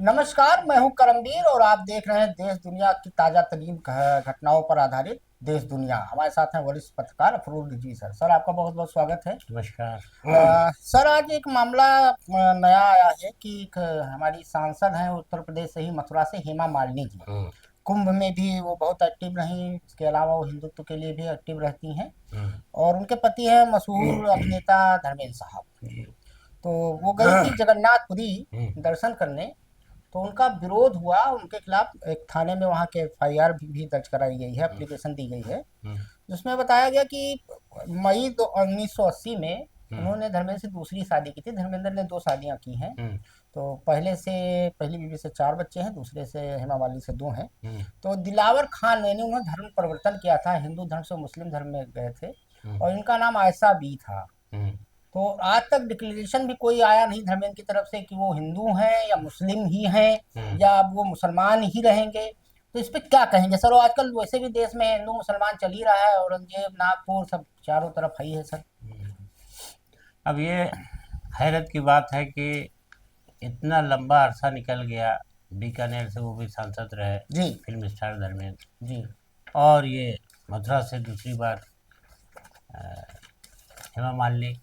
नमस्कार, मैं हूं करमवीर और आप देख रहे हैं देश दुनिया की ताजा तरीन घटनाओं पर आधारित देश दुनिया। हमारे साथ हैं वरिष्ठ पत्रकार अफरोज रिजवी सर। सर, आपका बहुत बहुत स्वागत है। नमस्कार। सर, आज एक मामला नया आया है कि हमारी सांसद हैं उत्तर प्रदेश से ही, मथुरा से, हेमा मालिनी जी। हम्म, कुंभ में भी वो बहुत एक्टिव रहीं, इसके अलावा वो हिंदुत्व के लिए भी एक्टिव रहती हैं। हम्म, और उनके पति हैं मशहूर अभिनेता धर्मेंद्र साहब। जी, तो वो गई थी जगन्नाथपुरी हम्म, दर्शन करने। तो उनका विरोध हुआ, उनके खिलाफ एक थाने में वहाँ के एफआईआर भी दर्ज कराई गई है, हम्म, एप्लीकेशन दी गई है, हम्म, जिसमें बताया गया कि मई 1980 में हम्म, उन्होंने धर्मेंद्र से दूसरी शादी की थी। धर्मेंद्र ने दो शादियां की हैं। हम्म, तो पहली बीवी से चार बच्चे हैं, दूसरे से, हेमा मालिनी से दो हैं। हम्म, तो दिलावर खान ने उन्होंने धर्म परिवर्तन किया था, हिंदू धर्म से मुस्लिम धर्म में गए थे। हम्म, और इनका नाम आयशा बी था। हम्म, तो आज तक डिक्लेरेशन भी कोई आया नहीं धर्मेंद्र की तरफ से कि वो हिंदू हैं या मुस्लिम ही हैं, हम्म। या अब वो मुसलमान ही रहेंगे। तो इस पे क्या कहेंगे सर? और आजकल वैसे भी देश में हिंदू मुसलमान चल ही रहा है, औरंगजेब, नागपुर, सब चारों तरफ है ही है सर। अब ये हैरत की बात है कि इतना लंबा अरसा निकल गया, बीकानेर से वो भी सांसद रहे, जी। Film star Dharmendra. जी। और ये मथुरा से दूसरी बार हेमा मालिनी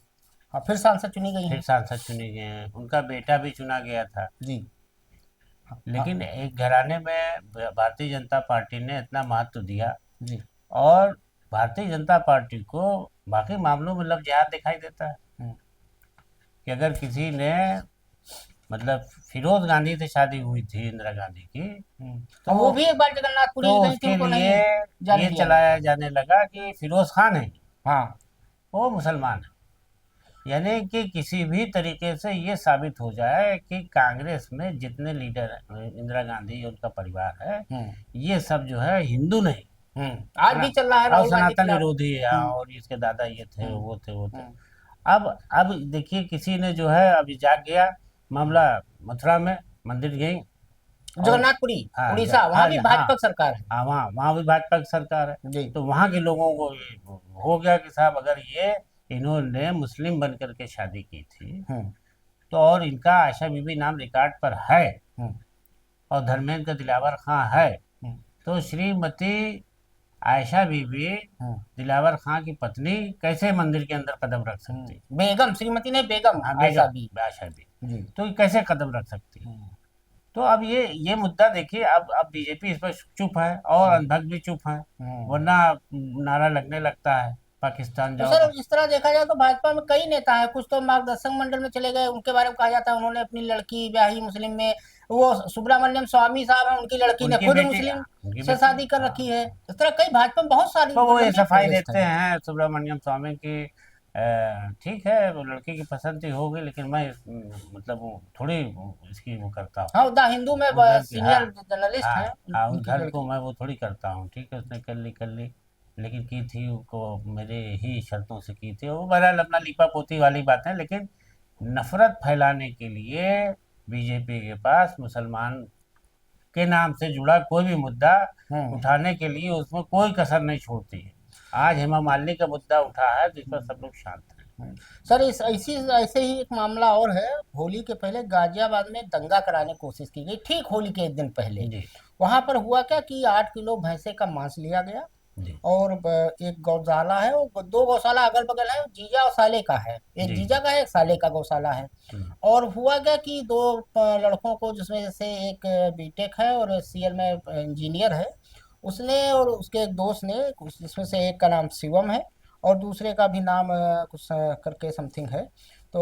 हाँ, फिर सांसद चुनी गई फिर हैं। सांसद चुने गए हैं, उनका बेटा भी चुना गया था। जी। हाँ, हाँ। लेकिन एक घराने में भारतीय जनता पार्टी ने इतना महत्व दिया। जी। और भारतीय जनता पार्टी को बाकी मामलों में लफ्ज़ दिखाई देता है हम्म, कि अगर किसी ने मतलब फिरोज गांधी से शादी हुई थी, इंदिरा गांधी की, और तो वो भी एक बार जगन्नाथपुरी तो गई थी, उसके उनको लिए नहीं जाने ये दिया गया चलाया था। जाने लगा कि फिरोज खान है, हाँ। वो मुसलमान है। यानी कि किसी भी तरीके से ये साबित हो जाए कि कांग्रेस में जितने लीडर हैं, इंदिरा गांधी उनका परिवार है, हम्म। ये सब जो है हिंदू नहीं, आज है भी ना। चल रहा है और राहुल गांधी के सनातन खिलाफ। विरोधी है, हम्म। और इसके दादा ये थे, हम्म। वो थे, वो थे। हम्म। अब देखिए, किसी ने जो है अभी जाग गया मामला, मथुरा में मंदिर गई। और जगन्नाथपुरी, हाँ उड़ीसा, वहां हाँ भी हाँ भाजपा की सरकार है। हाँ, वहाँ वहाँ भी भाजपा की सरकार है। जी। तो वहाँ के लोगों को ये हो गया कि साहब, अगर ये इन्होंने मुस्लिम बन करके शादी की थी, हम्म। तो और इनका आयशा बीबी नाम रिकॉर्ड पर है, हम्म। और धर्मेंद्र का दिलावर खां है, हम्म। तो श्रीमती आयशा बीबी, हम्म। दिलावर खां की पत्नी, कैसे मंदिर के अंदर कदम रख सकती? बेगम, श्रीमती ने बेगम हाँ, आयशा बेगम, बी। आयशा बीबी, जी। तो ये कैसे कदम रख सकती? हम्म। तो अब ये मुद्दा देखिए, अब बीजेपी इस पर चुप है, और हम्म। अंधक भी चुप है। हम्म। वरना नारा लगने लगता है, पाकिस्तान तो जाओ सर, इस तरह देखा जाए तो भाजपा में कई नेता हैं, कुछ तो मार्गदर्शक मंडल में चले गए, उनके बारे में कहा जाता है उन्होंने अपनी लड़की ब्याही मुस्लिम में। वो सुब्रमण्यम स्वामी साहब हैं, उनकी लड़की ने उनकी खुद बेटी, मुस्लिम उनकी से बेटी, शादी कर हाँ। रखी है। इस तरह कई भाजपा में बहुत सारी तो वो ये लंबी सफाई फेहरिस्त देते है। हैं सुब्रमण्यम स्वामी की, ठीक है, वो लड़की की पसंद ही होगी, लेकिन मैं मतलब वो थोड़ी इसकी वो करता हूँ। हाँ, द हिंदू में उस घर की, हाँ सीनियर जर्नलिस्ट हाँ हैं, हाँ, उस उनकी घर को लड़की। मैं वो थोड़ी करता हूँ। ठीक है, उसने कर ली, लेकिन की थी उसको मेरे ही शर्तों से की थी। वो बहरहाल अपना लीपा पोती वाली बात है, लेकिन नफरत फैलाने के लिए बीजेपी के पास मुसलमान के नाम से जुड़ा कोई भी मुद्दा हम्म। उठाने के लिए उसमें कोई कसर नहीं छोड़ती है। आज हेमा मालिनी का मुद्दा उठा है, जिस पर सब लोग शांत हैं। हम्म। सर, इस ऐसी ऐसे ही एक मामला और है। होली के पहले गाजियाबाद में दंगा कराने की कोशिश की गई, ठीक होली के एक दिन पहले। जी, वहां पर हुआ क्या कि 8 किलो भैंसे का मांस लिया गया। जी, और एक गौशाला है, वो दो गौशाला अगल बगल है, जीजा और साले का है। एक जी, जीजा का है, एक साले का गौशाला है। हम्म, और हुआ क्या कि दो लड़कों को, जिसमें से एक बीटेक है और सीएल में इंजीनियर है, उसने और उसके एक दोस्त ने, जिसमें से एक का नाम शिवम है और दूसरे का भी नाम कुछ करके समथिंग है। तो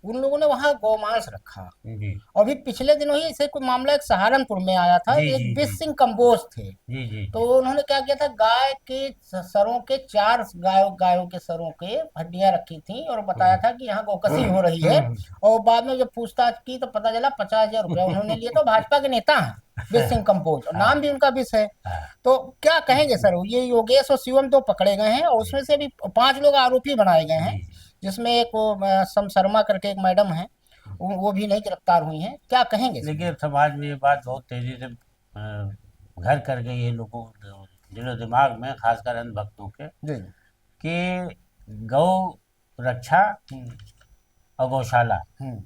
उन लोगों ने वहाँ गौमांस रखा। जी, अभी पिछले दिनों ही ऐसे कोई मामला एक सहारनपुर में आया था, जी, एक जी, बीस जी, सिंह कंबोज थे। जी, जी, तो जी, उन्होंने क्या किया था, गाय के सरों के चार गायों के सरों के हड्डियां रखी थी और बताया हम्म, था कि यहाँ गौकसी हो रही है। हम्म, और बाद में जब पूछताछ की तो पता चला 50,000 रुपया उन्होंने लिए। तो भाजपा के नेता हैं बीस सिंह कंबोज, और नाम भी हाँ, उनका बीस है। हाँ, तो क्या कहेंगे सर? ये योगेश और शिवम दो पकड़े गए हैं, और जी, उसमें से भी 5 लोग आरोपी बनाए गए हैं, जी, जी। जिसमें एक वो सम शर्मा करके एक मैडम है, वो भी नहीं गिरफ्तार हुई हैं। क्या कहेंगे इसमें? देखिए, समाज में ये बात बहुत तेजी से घर कर गई है लोगों दिलो दिमाग में, खासकर अंध भक्तों के, जी। कि गौ रक्षा हम्म। और गौशाला, हम्म।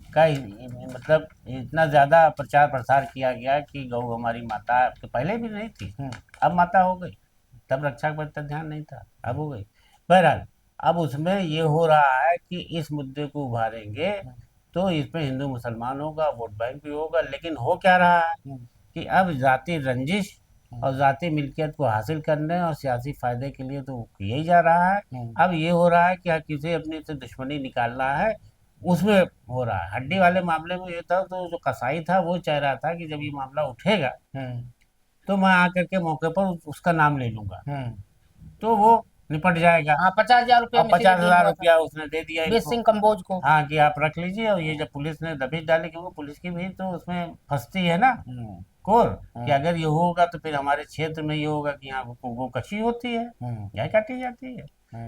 का मतलब इतना ज़्यादा प्रचार प्रसार किया गया कि गौ हमारी माता है। तो पहले भी नहीं थी, अब माता हो गई। तब रक्षा पर इतना ध्यान नहीं था, अब हो गई। बहरहाल, अब उसमें ये हो रहा है कि इस मुद्दे को उभारेंगे तो इसमें हिंदू मुसलमान होगा, वोट बैंक भी होगा, लेकिन हो क्या रहा है कि अब जाति रंजिश और जाति मिल्कियत को हासिल करने और सियासी फायदे के लिए तो किया ही जा रहा है। अब ये हो रहा है कि हर किसी अपनी से दुश्मनी निकालना है, उसमें हो रहा है। हड्डी वाले मामले में ये था, तो जो कसाई था वो चाह रहा था कि जब ये मामला उठेगा तो मैं आकर के मौके पर उसका नाम ले लूंगा, तो वो निपट जाएगा। हाँ, 50,000 रुपया और मिश्री पचास डील हजार हुआ था रुपया उसने दे दिया बीर इनको। सिंह कंबोज को। हाँ, कि आप रख लीजिए। और ये जब पुलिस ने दबिश डाली, क्योंकि पुलिस की भी तो उसमें फंसती है ना कोर, कि अगर ये होगा तो फिर हमारे क्षेत्र में ये होगा कि यहाँ गो कशी होती है, गाय काटी जाती है,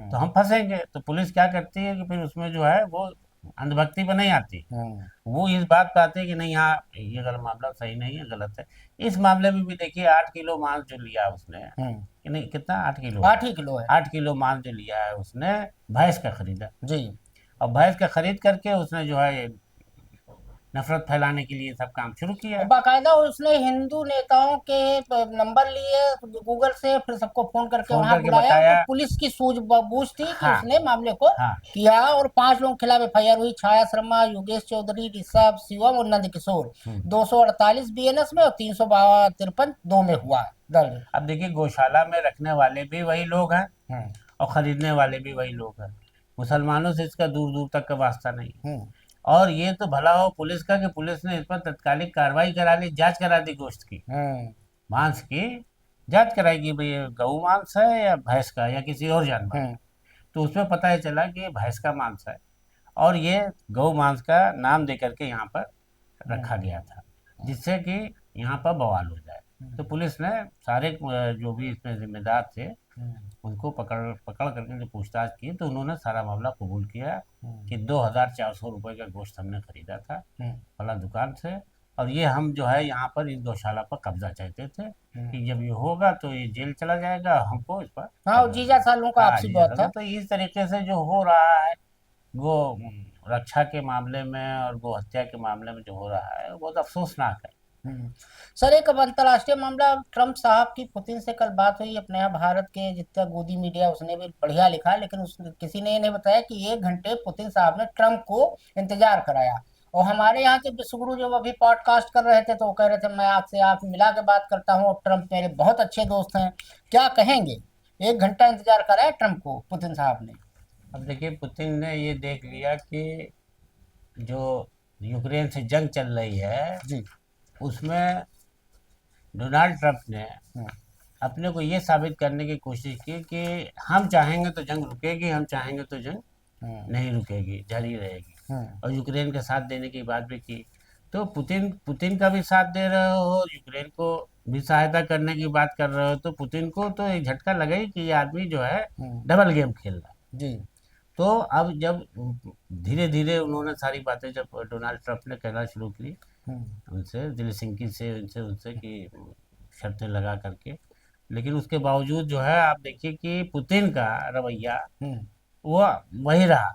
तो हम फंसेंगे। तो पुलिस क्या करती है कि फिर उसमें जो है वो अंधभक्ति पर नहीं आती, वो इस बात पे आती है कि नहीं, हाँ ये गलत मामला, सही नहीं है, गलत है। इस मामले में भी देखिए 8 किलो मांस जो लिया उसने, कि नहीं कितना, 8 किलो, 8 ही किलो है। 8 किलो मांस जो लिया है उसने, भैंस का खरीदा। जी। और भैंस का खरीद करके उसने जो है ये नफरत फैलाने के लिए सब काम शुरू और किया। बाकायदा उसने हिंदू नेताओं के नंबर लिए गूगल से, फिर सबको फोन करके फोन वहां करके बुलाया, तो बताया। पुलिस की सूझबूझ थी कि हाँ, उसने मामले को हाँ, किया, और 5 लोगों के खिलाफ एफआईआर हुई। छाया शर्मा, योगेश चौधरी, ऋषभ, शिवम और नंद किशोर। हम्म। 248 बीएनएस में और 353 दो में हुआ दर्ज। अब देखिए, गौशाला में रखने वाले भी वही लोग हैं हम्म। और खरीदने वाले भी वही लोग हैं। मुसलमानों से इसका दूर दूर तक का वास्ता नहीं है। हम्म। और ये तो भला हो पुलिस का कि पुलिस ने इस पर तत्कालिक कार्रवाई करा ली, जांच करा दी गोश्त की, हम्म। मांस की जांच कराएगी, भाई ये गऊ मांस है या भैंस का या किसी और जानवर का। हम्म। तो उसमें पता चला कि ये भैंस का मांस है, और ये गौ मांस का नाम दे करके यहाँ पर रखा गया था, जिससे कि यहाँ पर बवाल हो जाए। तो पुलिस ने सारे जो भी इसमें जिम्मेदार थे उनको पकड़ पकड़ करके जो पूछताछ की, तो उन्होंने सारा मामला कबूल किया कि 2,400 रुपये का गोश्त हमने खरीदा था फला दुकान से, और ये हम जो है यहाँ पर इस गौशाला पर कब्जा चाहते थे कि जब ये होगा तो ये जेल चला जाएगा, हमको इस पर हाँ, और कब्जा जीजा मिलेगा। सालों का हाँ आपसी जी, बात जैसा था। तो इस तरीके से जो हो रहा है वो रक्षा के मामले में और गो हत्या के मामले में जो हो रहा है वो बहुत अफसोसनाक है। हम्म। सर, एक अब अंतर्राष्ट्रीय मामला, ट्रम्प साहब की पुतिन से कल बात हुई। अपने यहाँ भारत के जितना गोदी मीडिया उसने भी बढ़िया लिखा, लेकिन उस किसी ने ये नहीं बताया कि 1 घंटे पुतिन साहब ने ट्रम्प को इंतजार कराया। और हमारे यहाँ के विश्वगुरु जब अभी पॉडकास्ट कर रहे थे तो वो कह रहे थे मैं आपसे आंख मिला के बात करता हूँ, और ट्रम्प मेरे बहुत अच्छे दोस्त हैं। क्या कहेंगे? 1 घंटा इंतजार कराया ट्रम्प को पुतिन साहब ने। अब देखिए, पुतिन ने ये देख लिया कि जो यूक्रेन से जंग चल रही है जी। उसमें डोनाल्ड ट्रंप ने हम्म। अपने को ये साबित करने की कोशिश की कि हम चाहेंगे तो जंग रुकेगी, हम चाहेंगे तो जंग हम्म। नहीं रुकेगी, जारी रहेगी। हम्म। और यूक्रेन का साथ देने की बात भी की। तो पुतिन पुतिन का भी साथ दे रहे हो और यूक्रेन को भी सहायता करने की बात कर रहे हो, तो पुतिन को तो एक झटका लगा ही कि ये आदमी जो है हम्म। डबल गेम खेल रहा है। जी। तो अब जब धीरे धीरे उन्होंने सारी बातें जब डोनाल्ड ट्रंप ने कहना शुरू की हम्म। उनसे, दिल सिंकी से, उनसे उनसे कि शर्तें लगा करके, लेकिन उसके बावजूद जो है आप देखिए कि पुतिन का रवैया हम्म। वो वही रहा,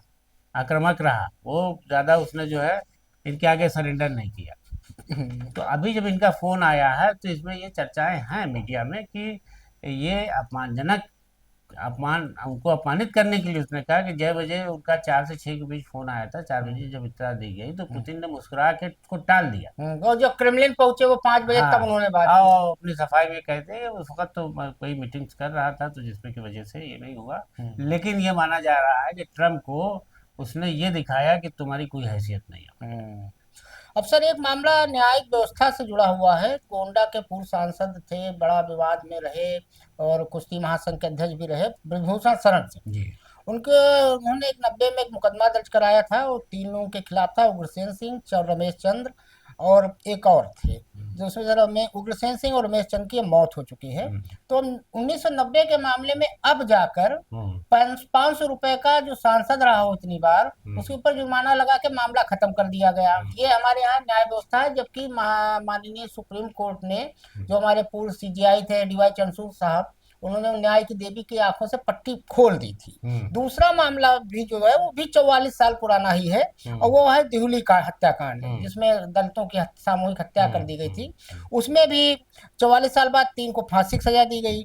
आक्रामक रहा। वो ज़्यादा उसने जो है इनके आगे सरेंडर नहीं किया। तो अभी जब इनका फोन आया है तो इसमें ये चर्चाएं हैं मीडिया में कि ये अपमानजनक, अपमान, उनको अपमानित करने के लिए उसने कहा कि 6 बजे उनका 4 से 6 के बीच फोन आया था। 4 बजे जब इत्तला दी गई तो पुतिन ने मुस्कुरा के उसको टाल दिया। और जब क्रेमलिन पहुंचे वो 5 बजे हाँ, तक उन्होंने बात की। आओ अपनी सफाई में कहते हैं उस वक्त तो मैं कोई मीटिंग्स कर रहा था तो जिसमें की वजह से ये नहीं हुआ। लेकिन ये माना जा रहा है कि ट्रम्प को उसने ये दिखाया कि तुम्हारी कोई हैसियत नहीं है। अब सर, एक मामला न्यायिक व्यवस्था से जुड़ा हुआ है। गोंडा के पूर्व सांसद थे, बड़ा विवाद में रहे, और कुश्ती महासंघ के अध्यक्ष भी रहे, ब्रजभूषण शरण सिंह। जी। उनके उन्होंने एक 90 में एक मुकदमा दर्ज कराया था, और 3 लोगों के खिलाफ था। उग्रसेन सिंह, रमेश चंद्र और एक और थे, जो उसमें जरा में उग्रसेन सिंह और रमेश चंद्र की मौत हो चुकी है। तो 1990 के मामले में अब जाकर 500 रुपए का जो सांसद रहा हो इतनी बार, उसके ऊपर जुर्माना लगा के मामला खत्म कर दिया गया। ये हमारे यहाँ न्याय व्यवस्था है। जबकि माननीय सुप्रीम कोर्ट ने, जो हमारे पूर्व सीजीआई थे डीवाई चंद्रचूड़ साहब, उन्होंने न्याय की देवी की आंखों से पट्टी खोल दी थी। हम्म। दूसरा मामला भी जो है वो भी 44 साल पुराना ही है, और हम्म। वो है दिहुली का हत्याकांड, हम्म। जिसमें दलितों की सामूहिक हत्या कर हम्म। दी गई हम्म। थी। उसमें भी 44 साल बाद 3 को फांसी की सजा दी गई।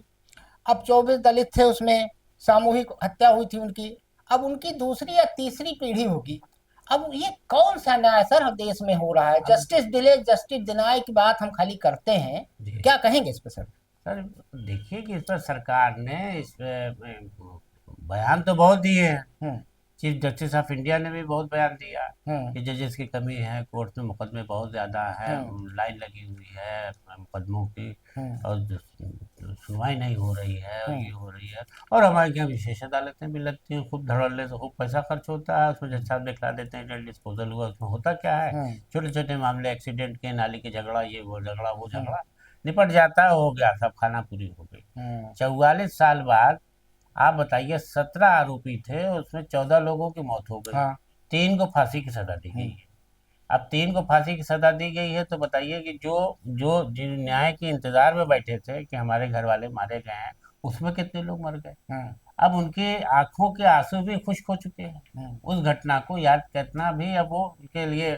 अब 24 दलित थे उसमें, सामूहिक हत्या हुई थी उनकी। अब उनकी दूसरी या तीसरी पीढ़ी होगी। अब ये कौन सा न्याय सर हम देश में हो रहा है? अब जस्टिस डिले जस्टिस डिनाई की बात हम खाली करते हैं। जी क्या कहेंगे इस पर सर? सर, देखिए कि इस पर सरकार ने इस पे बयान तो बहुत दिए हैं। हम्म। चीफ जस्टिस ऑफ इंडिया ने भी बहुत बयान दिया हम्म। कि जजेस की कमी है, कोर्ट में मुकदमे बहुत ज़्यादा है, हम्म। लाइन लगी हुई है मुकदमों की, हम्म। और सुनवाई नहीं हो रही है, और हम्म। ये हो रही है। और हमारे यहाँ विशेष अदालतें भी लगती हैं, खूब धड़ल्ले से खूब पैसा खर्च होता है, उसमें जज साहब दिखला देते हैं डेल डिस्पोजल हुआ, उसमें होता क्या है, हम्म। छोटे छोटे मामले, एक्सीडेंट के, नाली के झगड़ा, ये वो झगड़ा वो हम्म। झगड़ा, निपट जाता है, हो गया, सब खाना पूरी हो गई। हम्म। 44 साल बाद आप बताइए, 17 आरोपी थे, उसमें 14 लोगों की मौत हो गई, हाँ। 3 को फांसी की सजा दी गई हम्म। है। अब 3 को फांसी की सजा दी गई है, तो बताइए कि जो जो जिन न्याय के इंतजार में बैठे थे कि हमारे घर वाले मारे गए हैं, उसमें कितने लोग मर गए। हम्म। अब उनके आंखों के आंसू भी खुश्क हो चुके हैं। हम्म। उस घटना को याद करना भी अब वो उनके लिए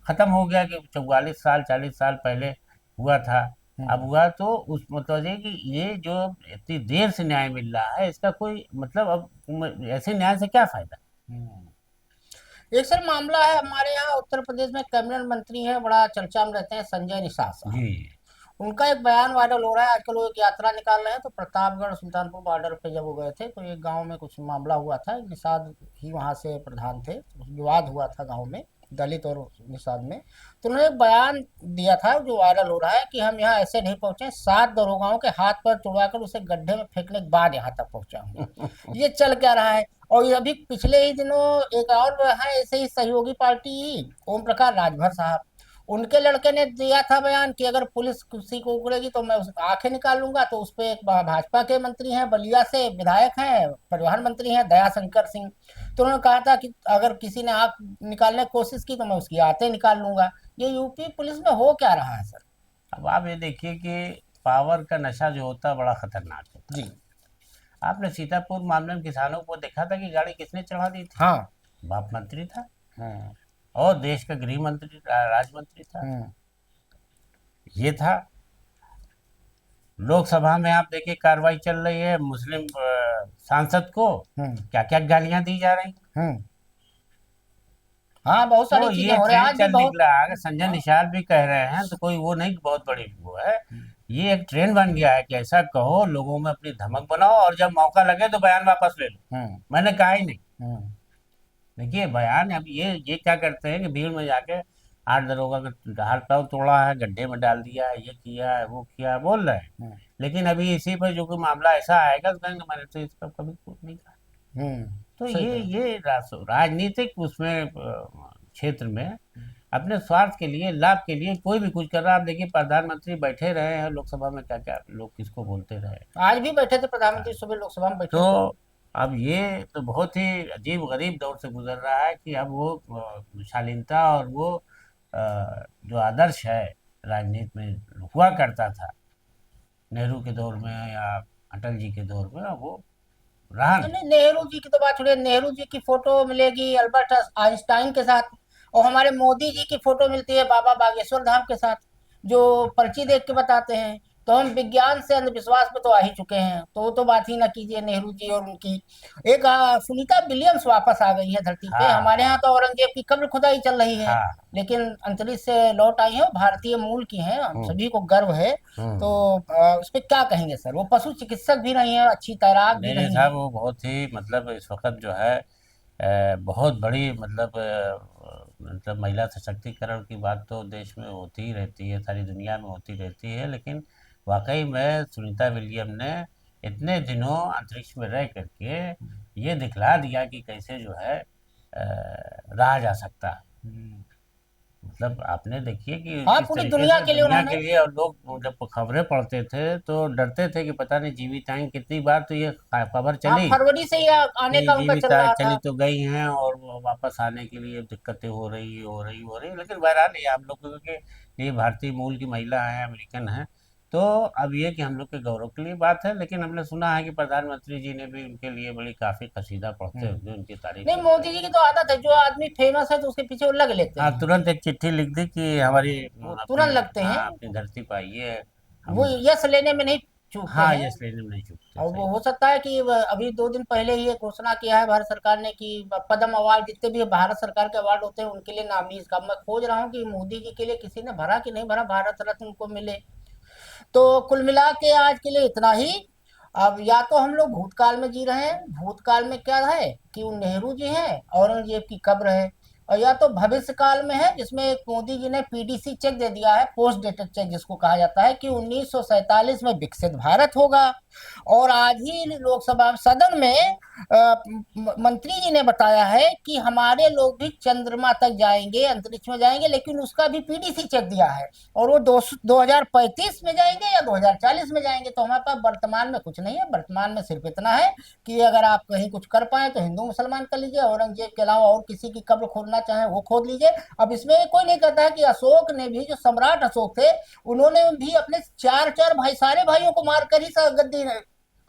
खत्म हो गया कि 44 साल 40 साल पहले हुआ था। अब हम्म। हुआ तो उस मतलब है कि ये जो इतनी देर से न्याय मिल रहा है, इसका कोई मतलब अब ऐसे न्याय से क्या फायदा। हम्म। एक सर मामला है, हमारे यहाँ उत्तर प्रदेश में कैबिनेट मंत्री हैं, बड़ा चर्चा में रहते हैं, संजय निषाद जी। साहब। उनका एक बयान वायरल हो रहा है आजकल। वो एक यात्रा निकाल रहे हैं, तो प्रतापगढ़ सुल्तानपुर बॉर्डर पे जब वो गए थे, तो एक गांव में कुछ मामला हुआ था। निषाद ही वहां से प्रधान थे, तो विवाद हुआ था गांव में, दलित और निषाद में। तो उन्होंने एक बयान दिया था जो वायरल हो रहा है कि हम यहाँ ऐसे नहीं पहुंचे, 7 दरोगाओं के हाथ पर तुड़वाकर उसे गड्ढे में फेंकने के बाद यहाँ तक पहुंचा हूँ। ये चल क्या रहा है? और ये अभी पिछले ही दिनों एक और है ऐसे ही सहयोगी पार्टी, ओम प्रकाश राजभर साहब, उनके लड़के ने दिया था बयान कि अगर पुलिस किसी को उकड़ेगी तो मैं उस आंखें निकाल लूंगा। तो उस पे एक भाजपा के मंत्री हैं, बलिया से विधायक हैं, परिवहन मंत्री हैं, दयाशंकर सिंह। तो उन्होंने कहा था कि अगर किसी ने आंख निकालने की कोशिश की तो मैं उसकी आंखें निकाल लूंगा। ये यूपी पुलिस में हो क्या रहा है सर? अब आप ये देखिए कि पावर का नशा जो होता है बड़ा खतरनाक होता जी। है। आपने सीतापुर मामले में किसानों को देखा था कि गाड़ी किसने चढ़ा दी थी? हाँ। बाप मंत्री था, हम्म। और देश का गृह मंत्री राज्य मंत्री था। हम्म। ये था। लोकसभा में आप देखिए कार्रवाई चल रही है, मुस्लिम सांसद को हम्म। क्या क्या गालियां दी जा रही। हम्म। हाँ, बहुत सारी तो चीजें ये हो रही हैं ट्रेंड आज भी चल बहुत। निकला। अगर संजय हाँ। निषाद भी कह रहे हैं तो कोई वो नहीं कि बहुत बड़ी वो है। ये एक ट्रेंड बन गया है कि ऐसा कहो, लोगों में अपनी धमक बनाओ, और जब मौका लगे तो बयान वापस ले लो। हम्म। मैंने कहा ही नहीं। हम्म। देखिए बयान, अब ये क्या करते हैं कि भीड़ में जाके 8 दरोगा का हाथ पाँव तोड़ा है, गड्ढे में डाल दिया है, ये किया है, वो किया है, बोल रहे हैं। हम्म। लेकिन अभी इसी पर जो कोई मामला ऐसा आएगा तो कहेंगे मैंने तो इस पर कभी कुछ नहीं कहा। तो सही कह ये राजनीतिक उसमें क्षेत्र में अपने स्वार्थ के लिए, लाभ के लिए कोई भी कुछ कर रहा है। आप देखिए प्रधानमंत्री बैठे रहे हैं लोकसभा में, क्या क्या लोग किसको बोलते रहे। आज भी बैठे थे हाँ। प्रधानमंत्री, सुबह लोकसभा में बैठे तो थे। अब ये तो बहुत ही अजीब गरीब दौर से गुजर रहा है कि अब वो शालीनता और वो जो आदर्श है राजनीति में हुआ करता था नेहरू के दौर में या अटल जी के दौर में, अब वो रहा नहीं नहीं। नहीं, नेहरू जी की तो बात छोड़िए। नेहरू जी की फोटो मिलेगी अल्बर्ट आइंस्टाइन के साथ, और हमारे मोदी जी की फोटो मिलती है बाबा बागेश्वर धाम के साथ, जो पर्ची देख के बताते हैं। तो हम विज्ञान से अंधविश्वास पे तो आ ही चुके हैं, तो वो तो बात ही ना कीजिए नेहरू जी और उनकी। एक सुनीता विलियम्स वापस आ गई है धरती पे। हाँ। हमारे यहाँ तो औरंगजेब की कब्र खुदाई चल रही है, हाँ। लेकिन अंतरिक्ष से लौट आई है, वो भारतीय मूल की हैं, हम हम्म। सभी को गर्व है। तो हम्म। उस पर क्या कहेंगे सर? वो पशु चिकित्सक भी रही हैं, अच्छी तैराक भी नहीं नहीं रही साहब, हैं। वो बहुत ही मतलब इस वक्त जो है बहुत बड़ी मतलब महिला सशक्तिकरण की बात तो देश में होती ही रहती है, सारी दुनिया में होती रहती है। लेकिन वाकई में सुनीता विलियम ने इतने दिनों अंतरिक्ष में रह करके ये दिखला दिया कि कैसे जो है रहा जा सकता है। हम्म। मतलब आपने देखिए कि हाँ, किस पूरी तरीके दुनिया से के लिए दुनिया उन्होंने। के लिए, और लोग जब खबरें पढ़ते थे तो डरते थे कि पता नहीं जीवित आएंगे कितनी बार, तो ये खबर हाँ, चली फरवरी से ही आने कि का उनका जीवित चल रहा चली था। तो गई हैं, और वो वापस आने के लिए दिक्कतें हो रही। लेकिन बहरहाल ये आप लोगों के, ये भारतीय मूल की महिला है, अमेरिकन है, तो अब ये कि हम लोग के गौरव के लिए बात है, लेकिन हमने सुना है कि प्रधानमंत्री जी ने भी उनके लिए बड़ी काफी कसीदा पढ़ते हुए उनकी तारीफ नहीं, करते मोदी हुए। जी की तो आदत है, जो आदमी फेमस है तो उसके पीछे वो लग लेते हाँ, हैं। तुरंत एक चिट्ठी लिख दी कि हमारी वो अपनी, तुरंत लगते हाँ, हैं। अपनी धरती पर आइए वो हम। यश लेने में नहीं चूकते हाँ, हैं। यस लेने में नहीं चूकते, और सही वो हो बात। सकता है कि अभी 2 दिन पहले ही एक घोषणा किया है भारत सरकार ने कि पद्म अवार्ड, जितने भी भारत सरकार के अवार्ड होते हैं उनके लिए नामनी इसका, मैं खोज रहा हूँ कि मोदी जी के लिए किसी ने भरा कि नहीं भरा, भारत रत्न उनको मिले। तो कुल मिला के आज के लिए इतना ही। अब या तो हम लोग भूतकाल में जी रहे हैं, भूतकाल में क्या है कि वो नेहरू जी हैं, औरंगजेब की कब्र है, और या तो भविष्य काल में है जिसमें एक मोदी जी ने पीडीसी चेक दे दिया है, पोस्ट डेटेड चेक जिसको कहा जाता है, कि 1947 में विकसित भारत होगा। और आज ही लोकसभा सदन में मंत्री जी ने बताया है कि हमारे लोग भी चंद्रमा तक जाएंगे, अंतरिक्ष में जाएंगे, लेकिन उसका भी पीडीसी चेक दिया है। और वो 2035 में जाएंगे या 2040 में जाएंगे, तो हमारे पास वर्तमान में कुछ नहीं है। वर्तमान में सिर्फ इतना है कि अगर आप कहीं कुछ कर पाए तो हिंदू मुसलमान कर लीजिए, औरंगजेब के अलावा और किसी की कब्र खोदना चाहे वो खोद लीजिए। अब इसमें कोई नहीं कहता है कि अशोक ने भी, जो सम्राट अशोक थे, उन्होंने भी अपने चार चार भाई, सारे भाइयों को मारकर ही गद्दी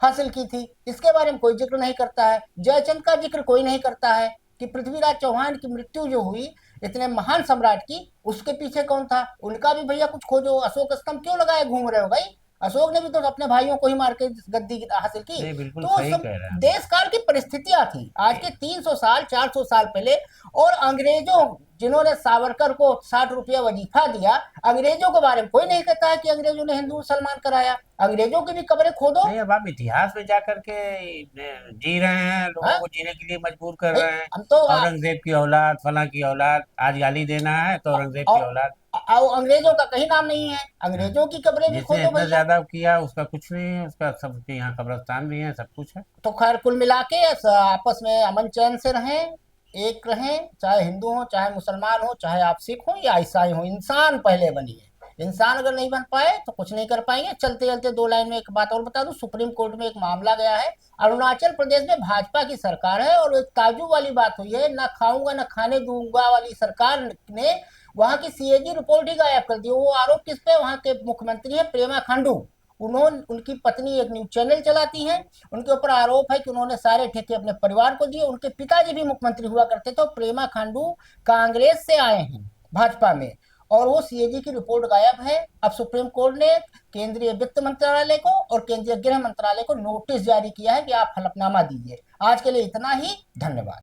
हासिल की थी। इसके बारे में कोई जिक्र नहीं करता है। जयचंद का जिक्र कोई नहीं करता है कि पृथ्वीराज चौहान की मृत्यु जो हुई इतने महान सम्राट की, उसके पीछे कौन था, उनका भी भैया कुछ खोजो। अशोक स्तंभ क्यों लगाए घूम रहे हो भाई? अशोक ने भी तो अपने भाइयों को ही मार के गद्दी हासिल की। नहीं, बिल्कुल तो सही सब कह रहे हैं आप। देश काल की परिस्थितियां थी आज के 300 साल 400 साल पहले। और अंग्रेजों, जिन्होंने सावरकर को 60 रुपया वजीफा दिया, अंग्रेजों के बारे में कोई नहीं कहता है कि अंग्रेजों ने हिंदू मुसलमान कराया। अंग्रेजों की भी कब्रें खोदो। नहीं, अब आप इतिहास में जा करके जी रहे हैं, लोगों हाँ को जीने के लिए मजबूर कर भाई, रहे हैं। हम तो औरंगजेब की औलाद, फला की औलाद, आज गाली देना है तो औरंगजेब की औलाद। अंग्रेजों का कहीं नाम नहीं है, हाँ, अंग्रेजों की कब्रें भी जिसने खोदो इतना भैया। ज्यादा किया उसका कुछ नहीं है, उसका सबके यहाँ कब्रिस्तान भी है, सब कुछ है। तो खैर कुल मिला के आपस में अमन चैन से रहें, एक रहें, चाहे हिंदू हो, चाहे मुसलमान हो, चाहे आप सिख हो या ईसाई हो, इंसान पहले बनिए। इंसान अगर नहीं बन पाए तो कुछ नहीं कर पाएंगे। चलते चलते 2 लाइन में एक बात और बता दूं, सुप्रीम कोर्ट में एक मामला गया है। अरुणाचल प्रदेश में भाजपा की सरकार है, और एक काजू वाली बात हुई है, ना खाऊंगा ना खाने दूंगा वाली सरकार ने वहां की सीएजी रिपोर्ट ही गायब कर दी। वो आरोप किस पे? वहां के मुख्यमंत्री है प्रेमा खांडू। उन्होंने, उनकी पत्नी एक न्यूज चैनल चलाती हैं, उनके ऊपर आरोप है कि उन्होंने सारे ठेके अपने परिवार को दिए। उनके पिताजी भी मुख्यमंत्री हुआ करते थे, प्रेमा खांडू कांग्रेस से आए हैं भाजपा में, और वो सीएजी की रिपोर्ट गायब है। अब सुप्रीम कोर्ट ने केंद्रीय वित्त मंत्रालय को और केंद्रीय गृह मंत्रालय को नोटिस जारी किया है कि आप हलफनामा दीजिए। आज के लिए इतना ही, धन्यवाद।